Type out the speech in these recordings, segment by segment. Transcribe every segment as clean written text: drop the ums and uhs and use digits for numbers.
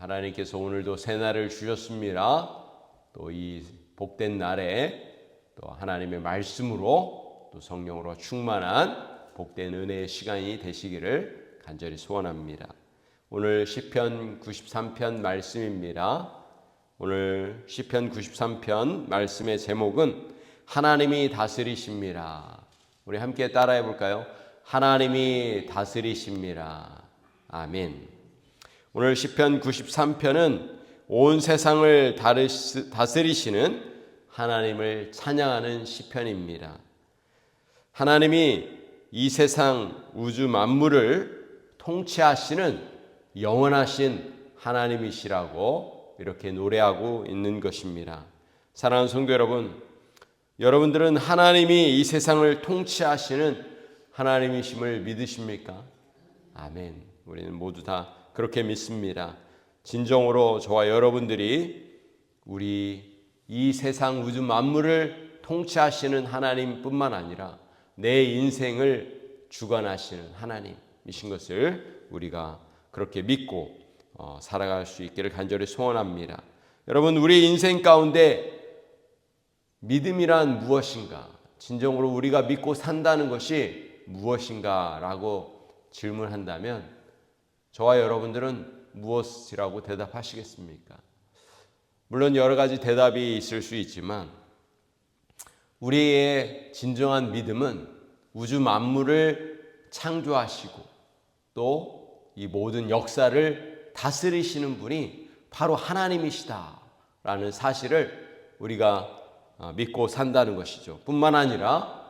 하나님께서 오늘도 새 날을 주셨습니다. 또 이 복된 날에 또 하나님의 말씀으로 또 성령으로 충만한 복된 은혜의 시간이 되시기를 간절히 소원합니다. 오늘 시편 93편 말씀입니다. 오늘 시편 93편 말씀의 제목은 하나님이 다스리십니다. 우리 함께 따라해 볼까요? 하나님이 다스리십니다. 아멘. 오늘 시편 93편은 온 세상을 다스리시는 하나님을 찬양하는 시편입니다. 하나님이 이 세상 우주 만물을 통치하시는 영원하신 하나님이시라고 이렇게 노래하고 있는 것입니다. 사랑하는 성도 여러분, 여러분들은 하나님이 이 세상을 통치하시는 하나님이심을 믿으십니까? 아멘. 우리는 모두 다 그렇게 믿습니다. 진정으로 저와 여러분들이 우리 이 세상 우주 만물을 통치하시는 하나님뿐만 아니라 내 인생을 주관하시는 하나님이신 것을 우리가 그렇게 믿고 살아갈 수 있기를 간절히 소원합니다. 여러분, 우리 인생 가운데 믿음이란 무엇인가? 진정으로 우리가 믿고 산다는 것이 무엇인가? 라고 질문한다면 저와 여러분들은 무엇이라고 대답하시겠습니까? 물론 여러 가지 대답이 있을 수 있지만 우리의 진정한 믿음은 우주 만물을 창조하시고 또 이 모든 역사를 다스리시는 분이 바로 하나님이시다라는 사실을 우리가 믿고 산다는 것이죠. 뿐만 아니라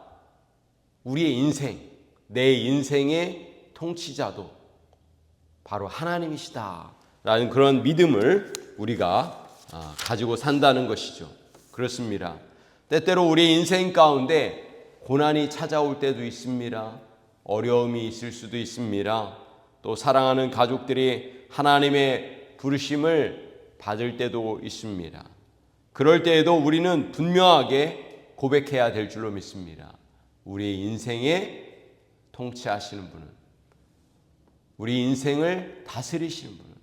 우리의 인생, 내 인생의 통치자도 바로 하나님이시다라는 그런 믿음을 우리가 가지고 산다는 것이죠. 그렇습니다. 때때로 우리 인생 가운데 고난이 찾아올 때도 있습니다. 어려움이 있을 수도 있습니다. 또 사랑하는 가족들이 하나님의 부르심을 받을 때도 있습니다. 그럴 때에도 우리는 분명하게 고백해야 될 줄로 믿습니다. 우리의 인생에 통치하시는 분은, 우리 인생을 다스리시는 분은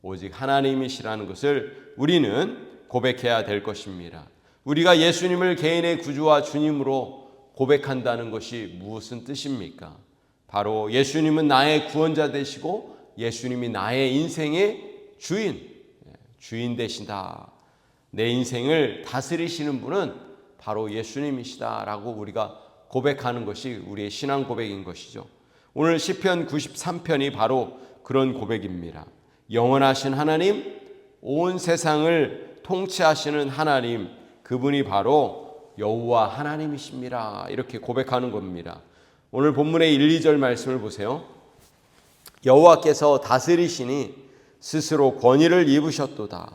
오직 하나님이시라는 것을 우리는 고백해야 될 것입니다. 우리가 예수님을 개인의 구주와 주님으로 고백한다는 것이 무슨 뜻입니까? 바로 예수님은 나의 구원자 되시고 예수님이 나의 인생의 주인 되신다. 내 인생을 다스리시는 분은 바로 예수님이시다라고 우리가 고백하는 것이 우리의 신앙 고백인 것이죠. 오늘 시편 93편이 바로 그런 고백입니다. 영원하신 하나님, 온 세상을 통치하시는 하나님, 그분이 바로 여호와 하나님이십니다. 이렇게 고백하는 겁니다. 오늘 본문의 1, 2절 말씀을 보세요. 여호와께서 다스리시니 스스로 권위를 입으셨도다.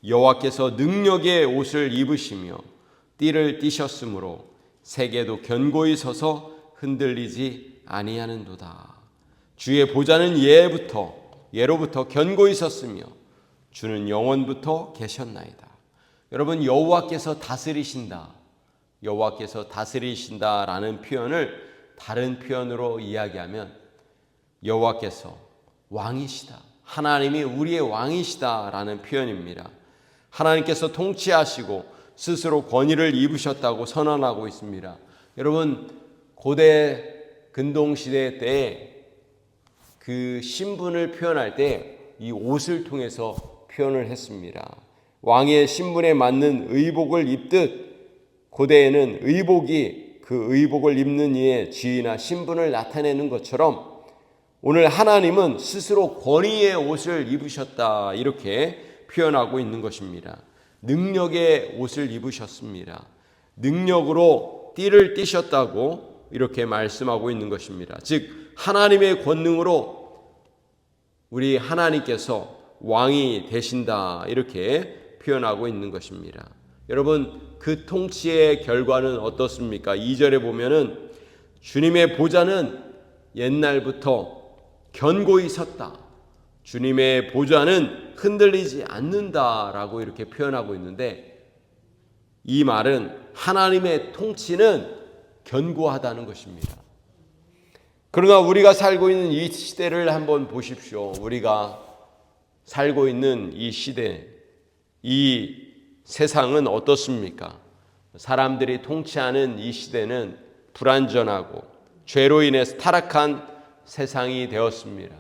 여호와께서 능력의 옷을 입으시며 띠를 띠셨으므로 세계도 견고히 서서 흔들리지 아니하는도다. 주의 보좌는 예로부터 견고히 섰으며 주는 영원부터 계셨나이다. 여러분, 여호와께서 다스리신다, 여호와께서 다스리신다라는 표현을 다른 표현으로 이야기하면 여호와께서 왕이시다, 하나님이 우리의 왕이시다라는 표현입니다. 하나님께서 통치하시고 스스로 권위를 입으셨다고 선언하고 있습니다. 여러분, 고대 근동시대 때 그 신분을 표현할 때 이 옷을 통해서 표현을 했습니다. 왕의 신분에 맞는 의복을 입듯 고대에는 의복이 그 의복을 입는 이의 지위나 신분을 나타내는 것처럼 오늘 하나님은 스스로 권위의 옷을 입으셨다, 이렇게 표현하고 있는 것입니다. 능력의 옷을 입으셨습니다. 능력으로 띠를 띠셨다고 이렇게 말씀하고 있는 것입니다. 즉 하나님의 권능으로 우리 하나님께서 왕이 되신다, 이렇게 표현하고 있는 것입니다. 여러분, 그 통치의 결과는 어떻습니까? 2절에 보면은 주님의 보좌는 옛날부터 견고히 섰다, 주님의 보좌는 흔들리지 않는다라고 이렇게 표현하고 있는데, 이 말은 하나님의 통치는 견고하다는 것입니다. 그러나 우리가 살고 있는 이 시대를 한번 보십시오. 우리가 살고 있는 이 시대, 이 세상은 어떻습니까? 사람들이 통치하는 이 시대는 불완전하고 죄로 인해서 타락한 세상이 되었습니다.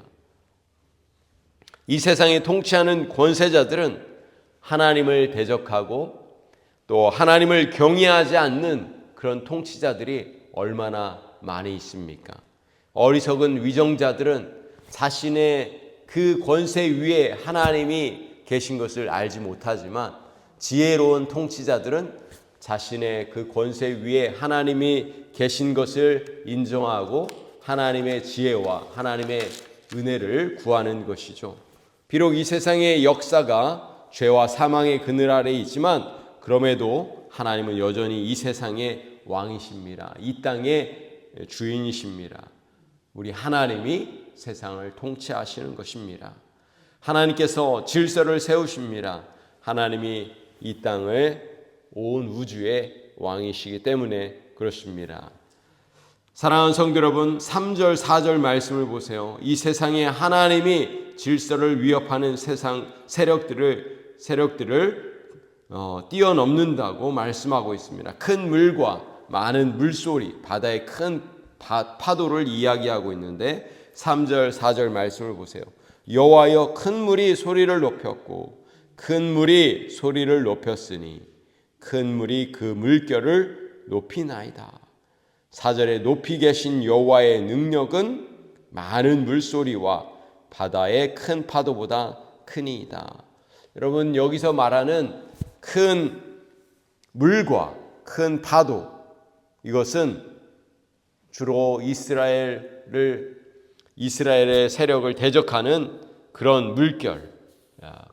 이 세상에 통치하는 권세자들은 하나님을 대적하고 또 하나님을 경외하지 않는 그런 통치자들이 얼마나 많이 있습니까? 어리석은 위정자들은 자신의 그 권세 위에 하나님이 계신 것을 알지 못하지만 지혜로운 통치자들은 자신의 그 권세 위에 하나님이 계신 것을 인정하고 하나님의 지혜와 하나님의 은혜를 구하는 것이죠. 비록 이 세상의 역사가 죄와 사망의 그늘 아래에 있지만 그럼에도 하나님은 여전히 이 세상의 왕이십니다. 이 땅의 주인이십니다. 우리 하나님이 세상을 통치하시는 것입니다. 하나님께서 질서를 세우십니다. 하나님이 이 땅을 온 우주의 왕이시기 때문에 그렇습니다. 사랑하는 성도 여러분, 3절 4절 말씀을 보세요. 이 세상에 하나님이 질서를 위협하는 세상 세력들을 뛰어넘는다고 말씀하고 있습니다. 큰 물과 많은 물소리, 바다의 큰 파도를 이야기하고 있는데 3절 4절 말씀을 보세요. 여호와여 큰 물이 소리를 높였고 큰 물이 소리를 높였으니 큰 물이 그 물결을 높이나이다. 4절에 높이 계신 여호와의 능력은 많은 물소리와 바다의 큰 파도보다 크니이다. 여러분, 여기서 말하는 큰 물과 큰 파도, 이것은 주로 이스라엘의 세력을 대적하는 그런 물결,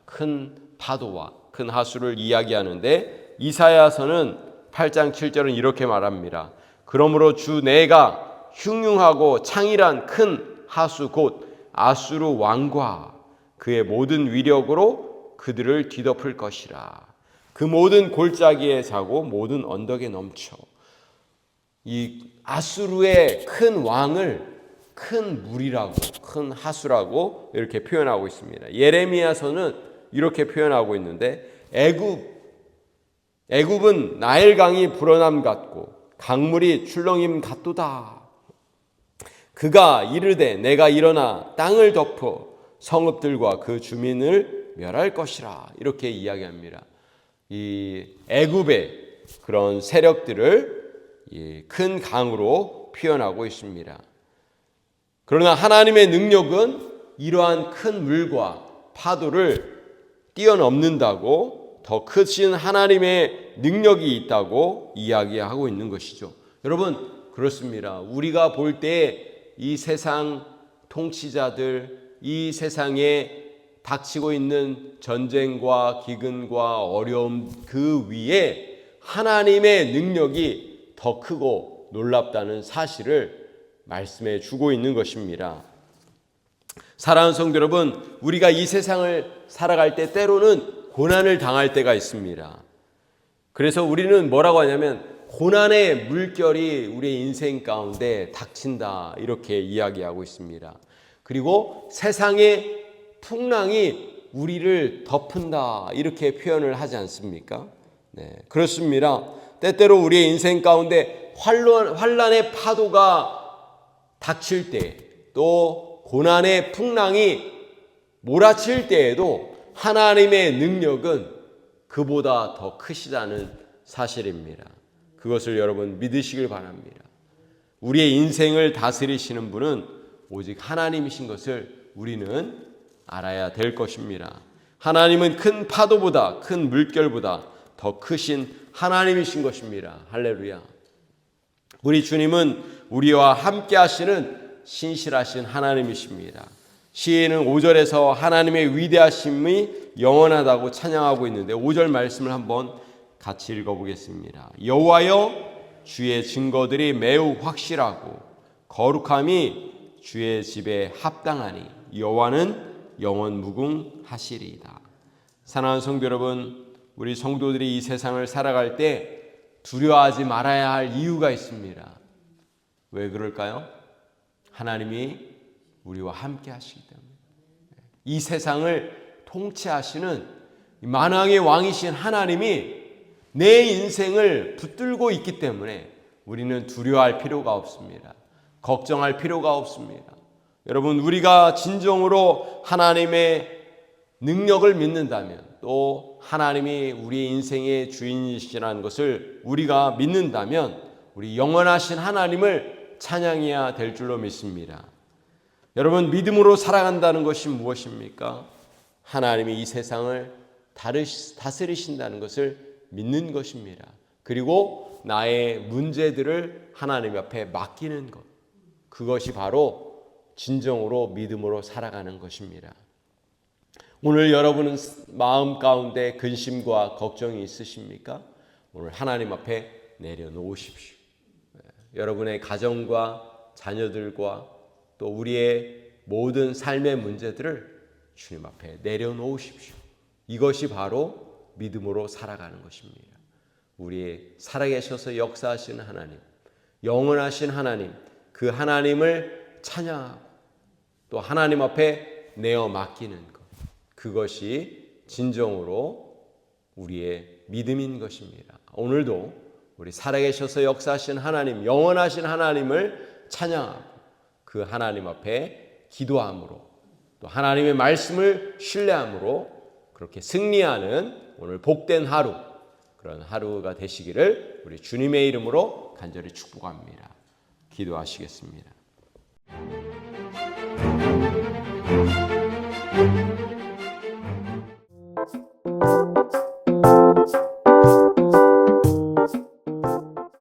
큰 파도와 큰 하수를 이야기하는데 이사야서는 8장 7절은 이렇게 말합니다. 그러므로 주 내가 흉흉하고 창일한 큰 하수 곧 아수르 왕과 그의 모든 위력으로 그들을 뒤덮을 것이라. 그 모든 골짜기에 자고 모든 언덕에 넘쳐. 이 아수르의 큰 왕을 큰 물이라고, 큰 하수라고 이렇게 표현하고 있습니다. 예레미야서는 이렇게 표현하고 있는데 애굽은 나일강이 불어남 같고 강물이 출렁임 같도다. 그가 이르되 내가 일어나 땅을 덮어 성읍들과 그 주민을 멸할 것이라. 이렇게 이야기합니다. 이 애굽의 그런 세력들을 큰 강으로 표현하고 있습니다. 그러나 하나님의 능력은 이러한 큰 물과 파도를 뛰어넘는다고 더 크신 하나님의 능력이 있다고 이야기하고 있는 것이죠. 여러분, 그렇습니다. 우리가 볼 때 이 세상 통치자들, 이 세상에 닥치고 있는 전쟁과 기근과 어려움 그 위에 하나님의 능력이 더 크고 놀랍다는 사실을 말씀해 주고 있는 것입니다. 사랑하는 성도 여러분, 우리가 이 세상을 살아갈 때 때로는 고난을 당할 때가 있습니다. 그래서 우리는 뭐라고 하냐면 고난의 물결이 우리의 인생 가운데 닥친다, 이렇게 이야기하고 있습니다. 그리고 세상의 풍랑이 우리를 덮은다, 이렇게 표현을 하지 않습니까? 네, 그렇습니다. 때때로 우리의 인생 가운데 환란의 파도가 닥칠 때, 또 고난의 풍랑이 몰아칠 때에도 하나님의 능력은 그보다 더 크시다는 사실입니다. 그것을 여러분 믿으시길 바랍니다. 우리의 인생을 다스리시는 분은 오직 하나님이신 것을 우리는 알아야 될 것입니다. 하나님은 큰 파도보다, 큰 물결보다 더 크신 하나님이신 것입니다. 할렐루야. 우리 주님은 우리와 함께 하시는 신실하신 하나님이십니다. 시인은 5절에서 하나님의 위대하심이 영원하다고 찬양하고 있는데 5절 말씀을 한번 같이 읽어보겠습니다. 여호와여 주의 증거들이 매우 확실하고 거룩함이 주의 집에 합당하니 여호와는 영원 무궁하시리이다. 사랑하는 성도 여러분, 우리 성도들이 이 세상을 살아갈 때 두려워하지 말아야 할 이유가 있습니다. 왜 그럴까요? 하나님이 우리와 함께 하시기 때문에. 이 세상을 통치하시는 만왕의 왕이신 하나님이 내 인생을 붙들고 있기 때문에 우리는 두려워할 필요가 없습니다. 걱정할 필요가 없습니다. 여러분, 우리가 진정으로 하나님의 능력을 믿는다면, 또 하나님이 우리 인생의 주인이시라는 것을 우리가 믿는다면 우리 영원하신 하나님을 찬양해야 될 줄로 믿습니다. 여러분, 믿음으로 살아간다는 것이 무엇입니까? 하나님이 이 세상을 다스리신다는 것을 믿는 것입니다. 그리고 나의 문제들을 하나님 앞에 맡기는 것, 그것이 바로 진정으로 믿음으로 살아가는 것입니다. 오늘 여러분은 마음 가운데 근심과 걱정이 있으십니까? 오늘 하나님 앞에 내려놓으십시오. 여러분의 가정과 자녀들과 또 우리의 모든 삶의 문제들을 주님 앞에 내려놓으십시오. 이것이 바로 믿음으로 살아가는 것입니다. 우리의 살아계셔서 역사하시는 하나님, 영원하신 하나님, 그 하나님을 찬양하고 또 하나님 앞에 내어 맡기는 것, 그것이 진정으로 우리의 믿음인 것입니다. 오늘도 우리 살아계셔서 역사하신 하나님, 영원하신 하나님을 찬양하고 그 하나님 앞에 기도함으로 또 하나님의 말씀을 신뢰함으로 그렇게 승리하는 오늘 복된 하루, 그런 하루가 되시기를 우리 주님의 이름으로 간절히 축복합니다. 기도하시겠습니다.